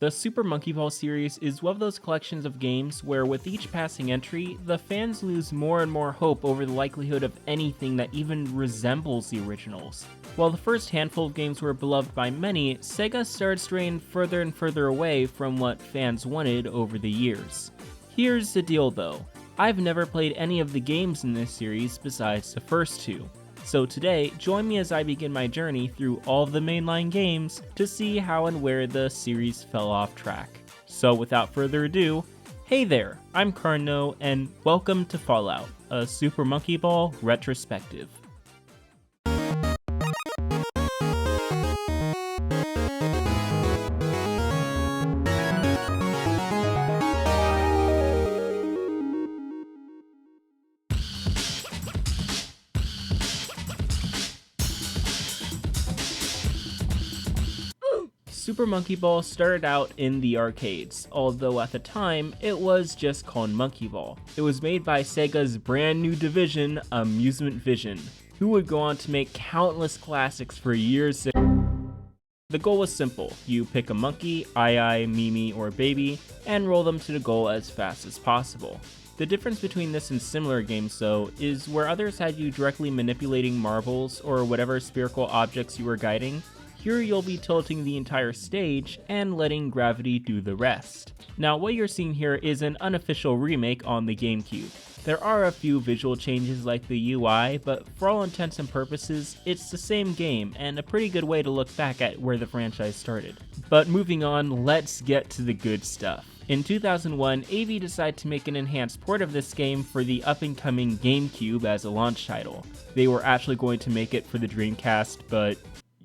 The Super Monkey Ball series is one of those collections of games where with each passing entry, the fans lose more and more hope over the likelihood of anything that even resembles the originals. While the first handful of games were beloved by many, Sega started straying further and further away from what fans wanted over the years. Here's the deal though, I've never played any of the games in this series besides the first two. So today, join me as I begin my journey through all of the mainline games to see how and where the series fell off track. So without further ado, hey there, I'm Kardino, and welcome to Fallout, a Super Monkey Ball retrospective. Super Monkey Ball started out in the arcades, although at the time, it was just called Monkey Ball. It was made by Sega's brand new division, Amusement Vision, who would go on to make countless classics for years. The goal was simple, you pick a monkey, Mimi, or Baby, and roll them to the goal as fast as possible. The difference between this and similar games though, is where others had you directly manipulating marbles or whatever spherical objects you were guiding, here you'll be tilting the entire stage and letting gravity do the rest. Now what you're seeing here is an unofficial remake on the GameCube. There are a few visual changes like the UI, but for all intents and purposes, it's the same game and a pretty good way to look back at where the franchise started. But moving on, let's get to the good stuff. In 2001, AV decided to make an enhanced port of this game for the up-and-coming GameCube as a launch title. They were actually going to make it for the Dreamcast, but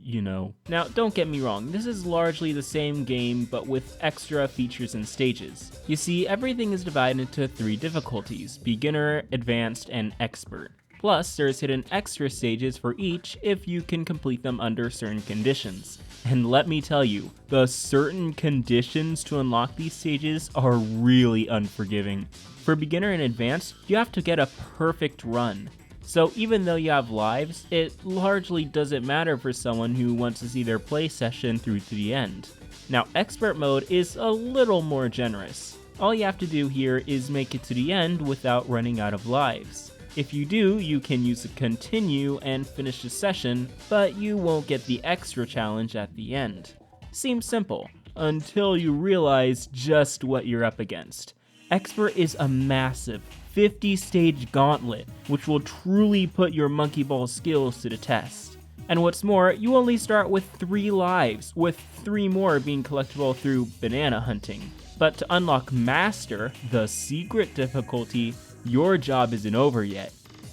you know. Now, don't get me wrong, this is largely the same game, but with extra features and stages. You see, everything is divided into 3 difficulties, beginner, advanced, and expert. Plus, there's hidden extra stages for each if you can complete them under certain conditions. And let me tell you, the certain conditions to unlock these stages are really unforgiving. For beginner and advanced, you have to get a perfect run. So even though you have lives, it largely doesn't matter for someone who wants to see their play session through to the end. Now expert mode is a little more generous. All you have to do here is make it to the end without running out of lives. If you do, you can use a continue and finish the session, but you won't get the extra challenge at the end. Seems simple, until you realize just what you're up against. Expert is a massive 50-stage gauntlet, which will truly put your Monkey Ball skills to the test. And what's more, you only start with 3 lives, with 3 more being collectible through banana hunting. But to unlock Master, the secret difficulty, your job isn't over yet.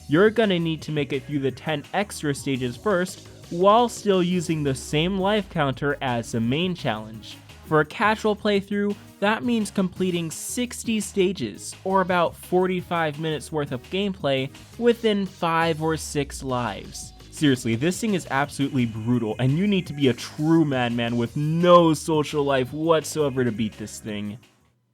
You're gonna need to make it through the 10 extra stages first, while still using the same life counter as the main challenge. For a casual playthrough, that means completing 60 stages, or about 45 minutes worth of gameplay, within 5 or 6 lives. Seriously, this thing is absolutely brutal, and you need to be a true madman with no social life whatsoever to beat this thing.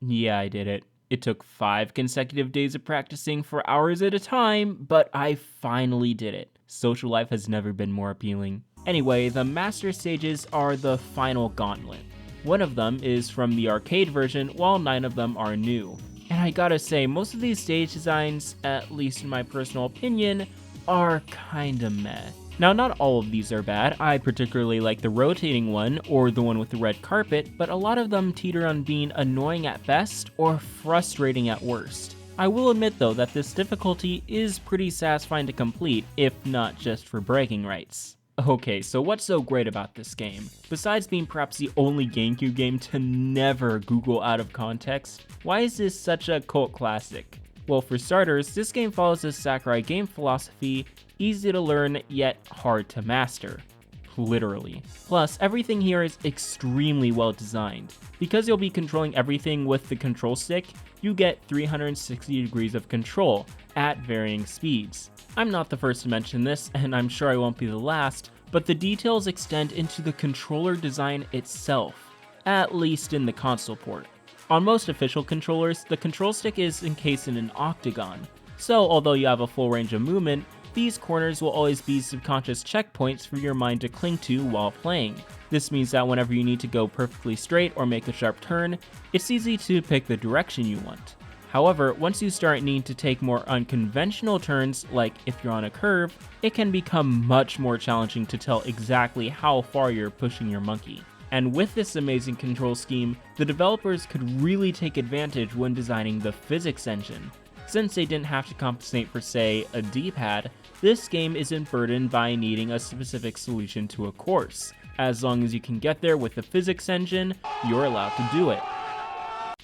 Yeah, I did it. It took 5 consecutive days of practicing for hours at a time, but I finally did it. Social life has never been more appealing. Anyway, the master stages are the final gauntlet. One of them is from the arcade version, while 9 of them are new. And I gotta say, most of these stage designs, at least in my personal opinion, are kinda meh. Now, not all of these are bad. I particularly like the rotating one, or the one with the red carpet, but a lot of them teeter on being annoying at best, or frustrating at worst. I will admit though that this difficulty is pretty satisfying to complete, if not just for bragging rights. Okay, so what's so great about this game? Besides being perhaps the only GameCube game to never Google out of context, why is this such a cult classic? Well, for starters, this game follows the Sakurai game philosophy, easy to learn yet hard to master. Literally. Plus, everything here is extremely well designed. Because you'll be controlling everything with the control stick, you get 360 degrees of control at varying speeds. I'm not the first to mention this, and I'm sure I won't be the last, but the details extend into the controller design itself, at least in the console port. On most official controllers, the control stick is encased in an octagon, so although you have a full range of movement, these corners will always be subconscious checkpoints for your mind to cling to while playing. This means that whenever you need to go perfectly straight or make a sharp turn, it's easy to pick the direction you want. However, once you start needing to take more unconventional turns, like if you're on a curve, it can become much more challenging to tell exactly how far you're pushing your monkey. And with this amazing control scheme, the developers could really take advantage when designing the physics engine. Since they didn't have to compensate for, say, a D-pad, this game isn't burdened by needing a specific solution to a course. As long as you can get there with the physics engine, you're allowed to do it.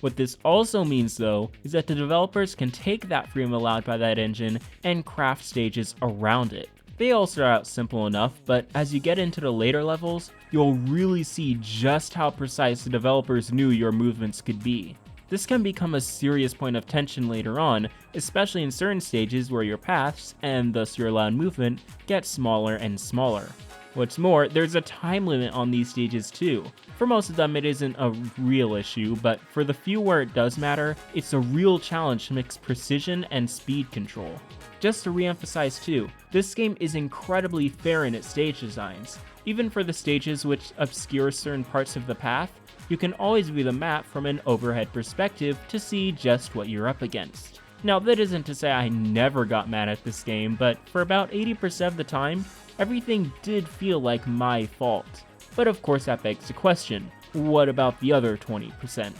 What this also means, though, is that the developers can take that freedom allowed by that engine and craft stages around it. They all start out simple enough, but as you get into the later levels, you'll really see just how precise the developers knew your movements could be. This can become a serious point of tension later on, especially in certain stages where your paths, and thus your allowed movement, get smaller and smaller. What's more, there's a time limit on these stages too. For most of them it isn't a real issue, but for the few where it does matter, it's a real challenge to mix precision and speed control. Just to re-emphasize too, this game is incredibly fair in its stage designs. Even for the stages which obscure certain parts of the path, you can always view the map from an overhead perspective to see just what you're up against. Now that isn't to say I never got mad at this game, but for about 80% of the time, everything did feel like my fault. But of course that begs the question, what about the other 20%?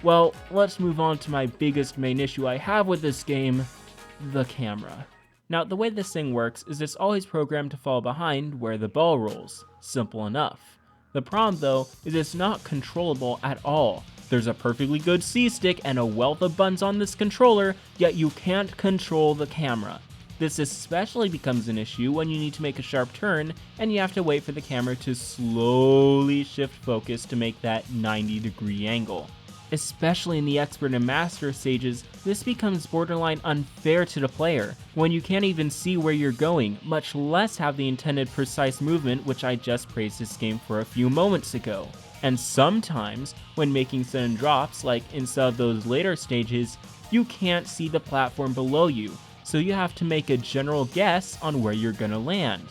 Well, let's move on to my biggest main issue I have with this game, the camera. Now the way this thing works is it's always programmed to fall behind where the ball rolls. Simple enough. The problem though is it's not controllable at all. There's a perfectly good C-stick and a wealth of buttons on this controller, yet you can't control the camera. This especially becomes an issue when you need to make a sharp turn and you have to wait for the camera to slowly shift focus to make that 90-degree angle. Especially in the expert and master stages, this becomes borderline unfair to the player, when you can't even see where you're going, much less have the intended precise movement which I just praised this game for a few moments ago. And sometimes, when making sudden drops, like in some of those later stages, you can't see the platform below you, so you have to make a general guess on where you're gonna land.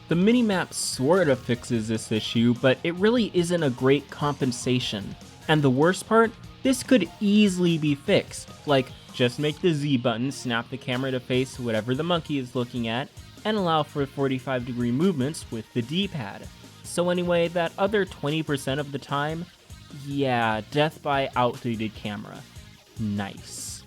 The minimap sort of fixes this issue, but it really isn't a great compensation. And the worst part? This could easily be fixed, like just make the Z button snap the camera to face whatever the monkey is looking at, and allow for 45-degree movements with the D-pad. So anyway, that other 20% of the time, yeah, death by outdated camera. Nice.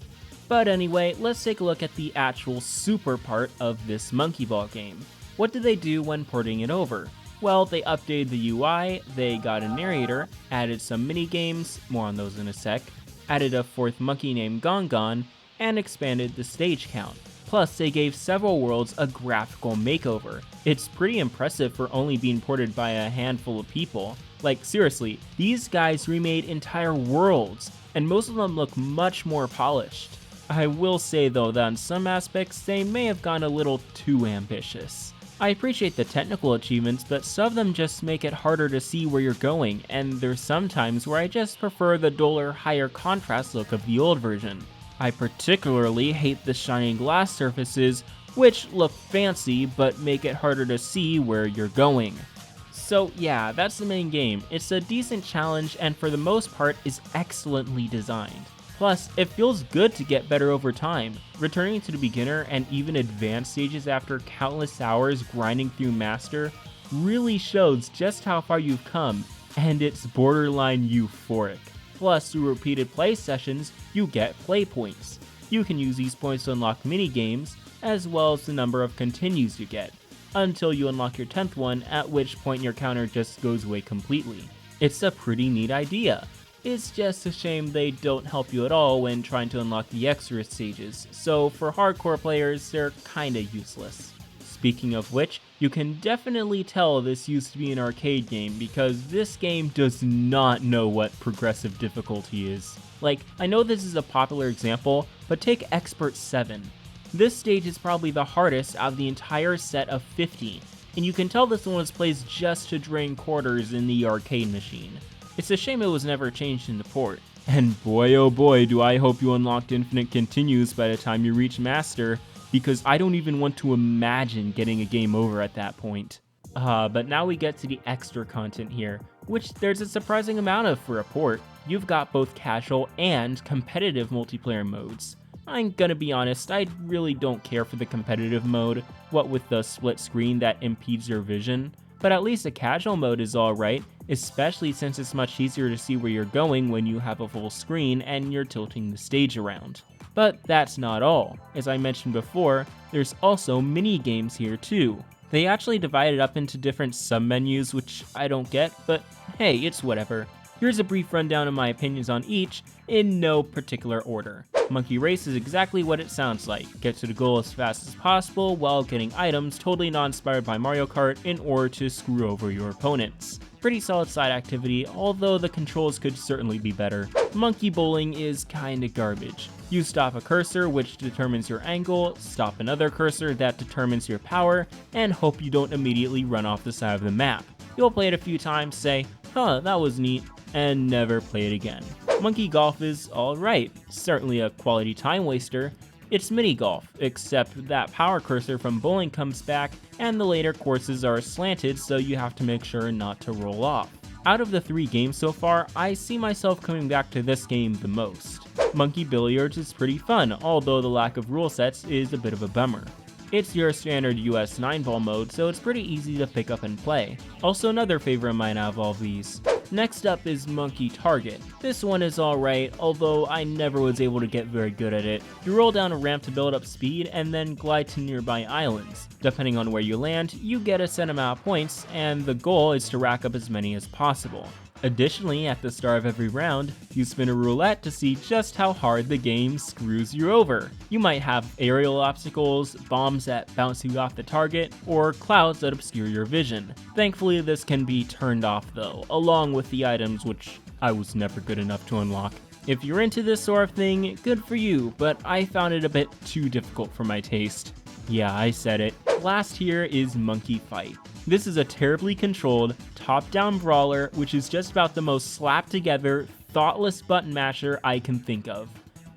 But anyway, let's take a look at the actual super part of this Monkey Ball game. What did they do when porting it over? Well, they updated the UI, they got a narrator, added some mini-games, more on those in a sec, added a fourth monkey named Gongon, and expanded the stage count. Plus, they gave several worlds a graphical makeover. It's pretty impressive for only being ported by a handful of people. Like, seriously, these guys remade entire worlds, and most of them look much more polished. I will say though that in some aspects, they may have gone a little too ambitious. I appreciate the technical achievements, but some of them just make it harder to see where you're going, and there's some times where I just prefer the duller, higher contrast look of the old version. I particularly hate the shining glass surfaces, which look fancy but make it harder to see where you're going. So yeah, that's the main game. It's a decent challenge and for the most part is excellently designed. Plus, it feels good to get better over time. Returning to the beginner and even advanced stages after countless hours grinding through Master really shows just how far you've come, and it's borderline euphoric. Plus, through repeated play sessions, you get play points. You can use these points to unlock mini-games, as well as the number of continues you get, until you unlock your 10th one, at which point your counter just goes away completely. It's a pretty neat idea. It's just a shame they don't help you at all when trying to unlock the extra stages, so for hardcore players, they're kinda useless. Speaking of which, you can definitely tell this used to be an arcade game because this game does not know what progressive difficulty is. Like, I know this is a popular example, but take Expert 7. This stage is probably the hardest out of the entire set of 50, and you can tell this one was placed just to drain quarters in the arcade machine. It's a shame it was never changed in the port. And boy oh boy do I hope you unlocked infinite continues by the time you reach Master, because I don't even want to imagine getting a game over at that point. But now we get to the extra content here. which there's a surprising amount of for a port. You've got both casual and competitive multiplayer modes. I'm gonna be honest, I really don't care for the competitive mode, what with the split screen that impedes your vision, but at least the casual mode is alright, especially since it's much easier to see where you're going when you have a full screen and you're tilting the stage around. But that's not all. As I mentioned before, there's also mini games here too. They actually divide it up into different sub-menus, which I don't get, but hey, it's whatever. Here's a brief rundown of my opinions on each, in no particular order. Monkey Race is exactly what it sounds like. Get to the goal as fast as possible while getting items totally not inspired by Mario Kart in order to screw over your opponents. Pretty solid side activity, although the controls could certainly be better. Monkey Bowling is kinda garbage. You stop a cursor which determines your angle, stop another cursor that determines your power, and hope you don't immediately run off the side of the map. You'll play it a few times, say, huh, that was neat, and never play it again. Monkey Golf is alright, certainly a quality time waster. It's mini golf, except that power cursor from bowling comes back, and the later courses are slanted so you have to make sure not to roll off. Out of the 3 games so far, I see myself coming back to this game the most. Monkey Billiards is pretty fun, although the lack of rule sets is a bit of a bummer. It's your standard US 9-ball mode, so it's pretty easy to pick up and play. Also another favorite of mine out of all of these. Next up is Monkey Target. This one is alright, although I never was able to get very good at it. You roll down a ramp to build up speed and then glide to nearby islands. Depending on where you land, you get a set amount of points, and the goal is to rack up as many as possible. Additionally, at the start of every round, you spin a roulette to see just how hard the game screws you over. You might have aerial obstacles, bombs that bounce you off the target, or clouds that obscure your vision. Thankfully, this can be turned off though, along with the items which I was never good enough to unlock. If you're into this sort of thing, good for you, but I found it a bit too difficult for my taste. Yeah, I said it. Last here is Monkey Fight. This is a terribly controlled, top-down brawler, which is just about the most slapped-together, thoughtless button masher I can think of.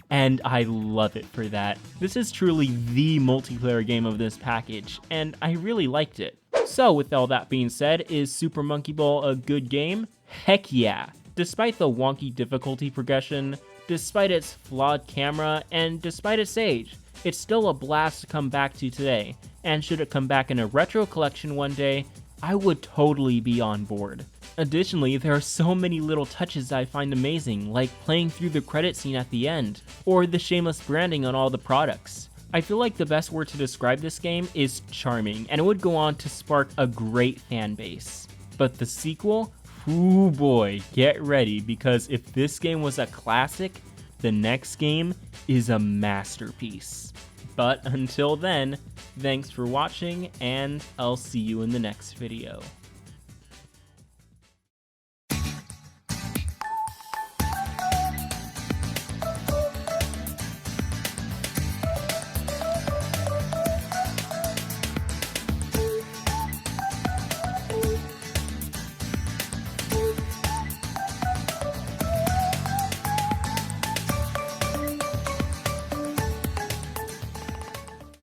And I love it for that. This is truly the multiplayer game of this package, and I really liked it. So with all that being said, is Super Monkey Ball a good game? Heck yeah! Despite the wonky difficulty progression, despite its flawed camera, and despite its age, it's still a blast to come back to today, and should it come back in a retro collection one day, I would totally be on board. Additionally, there are so many little touches I find amazing, like playing through the credit scene at the end, or the shameless branding on all the products. I feel like the best word to describe this game is charming, and it would go on to spark a great fan base. But the sequel? Ooh boy, get ready, because if this game was a classic, the next game is a masterpiece. But until then, thanks for watching, and I'll see you in the next video.